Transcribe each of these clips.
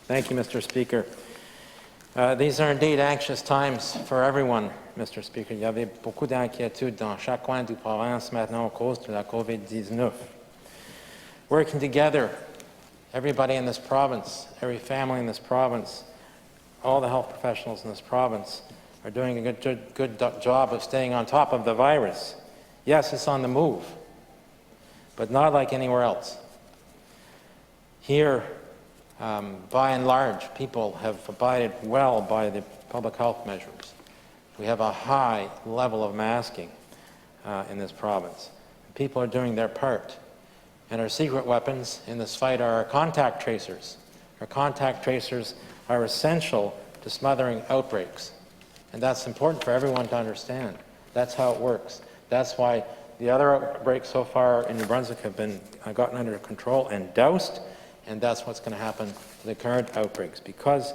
Thank you, Mr. Speaker. These are indeed anxious times for everyone, Mr. Speaker. Il y avait beaucoup d'inquiétudes dans chaque coin du province maintenant à cause de la COVID-19. Working together, everybody in this province, every family in this province, all the health professionals in this province are doing a good job of staying on top of the virus. Yes, it's on the move, but not like anywhere else. Here, by and large, people have abided well by the public health measures. We have a high level of masking in this province. People are doing their part. And our secret weapons in this fight are our contact tracers. Our contact tracers are essential to smothering outbreaks. And that's important for everyone to understand. That's how it works. That's why the other outbreaks so far in New Brunswick have been gotten under control and doused. And that's what's going to happen to the current outbreaks, because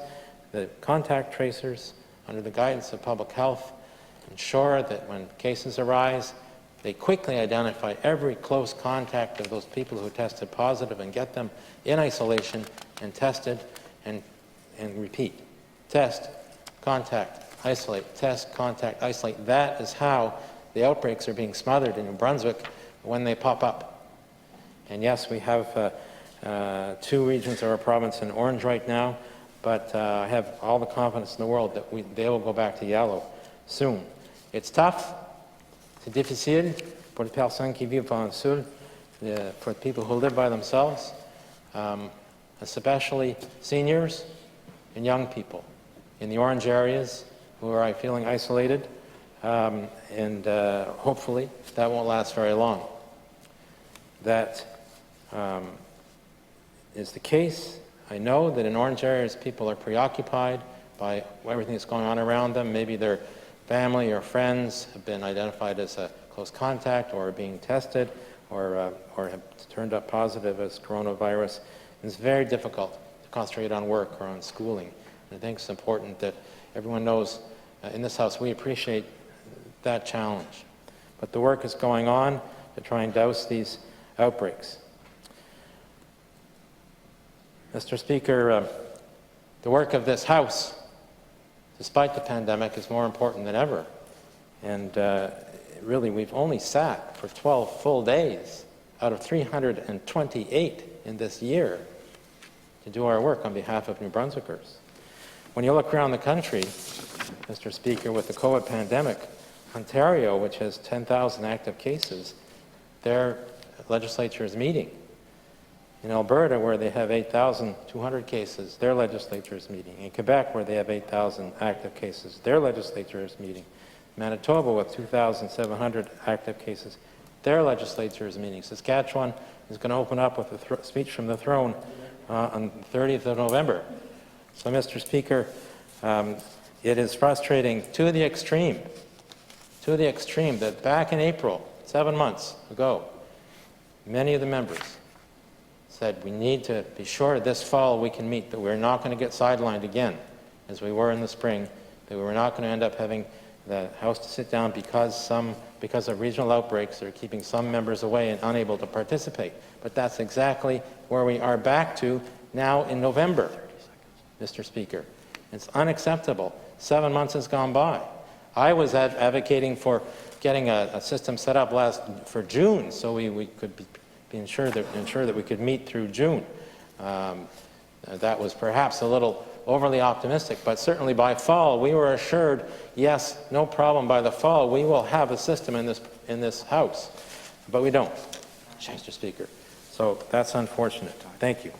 the contact tracers, under the guidance of public health, ensure that when cases arise, they quickly identify every close contact of those people who tested positive and get them in isolation and tested and repeat. Test, contact, isolate, test, contact, isolate. That is how the outbreaks are being smothered in New Brunswick when they pop up. And yes, we have 2 regions of our province in orange right now, but I have all the confidence in the world that they will go back to yellow soon. It's tough, c'est difficile pour les personnes qui vivent en Sud, for people who live by themselves, especially seniors and young people in the orange areas who are feeling isolated, and hopefully that won't last very long. That is the case. I know that in orange areas people are preoccupied by everything that's going on around them. Maybe their family or friends have been identified as a close contact or are being tested or have turned up positive as coronavirus. It's very difficult to concentrate on work or on schooling. And I think it's important that everyone knows in this House we appreciate that challenge. But the work is going on to try and douse these outbreaks. Mr. Speaker, the work of this House, despite the pandemic, is more important than ever. And really, we've only sat for 12 full days out of 328 in this year to do our work on behalf of New Brunswickers. When you look around the country, Mr. Speaker, with the COVID pandemic, Ontario, which has 10,000 active cases, their legislature is meeting. In Alberta, where they have 8,200 cases, their legislature is meeting. In Quebec, where they have 8,000 active cases, their legislature is meeting. Manitoba, with 2,700 active cases, their legislature is meeting. Saskatchewan is going to open up with a speech from the throne on the 30th of November. So, Mr. Speaker, it is frustrating to the extreme that back in April, 7 months ago, many of the members said we need to be sure this fall we can meet, that we're not going to get sidelined again as we were in the spring, that we're not going to end up having the House to sit down because of regional outbreaks that are keeping some members away and unable to participate. But that's exactly where we are back to now in November, Mr. Speaker. It's unacceptable. 7 months has gone by. I was advocating for getting a system set up for June so we could ensure that we could meet through June. That was perhaps a little overly optimistic, but certainly by fall we were assured, yes, no problem, by the fall we will have a system in this House. But we don't, Mr. Speaker. So that's unfortunate. Thank you.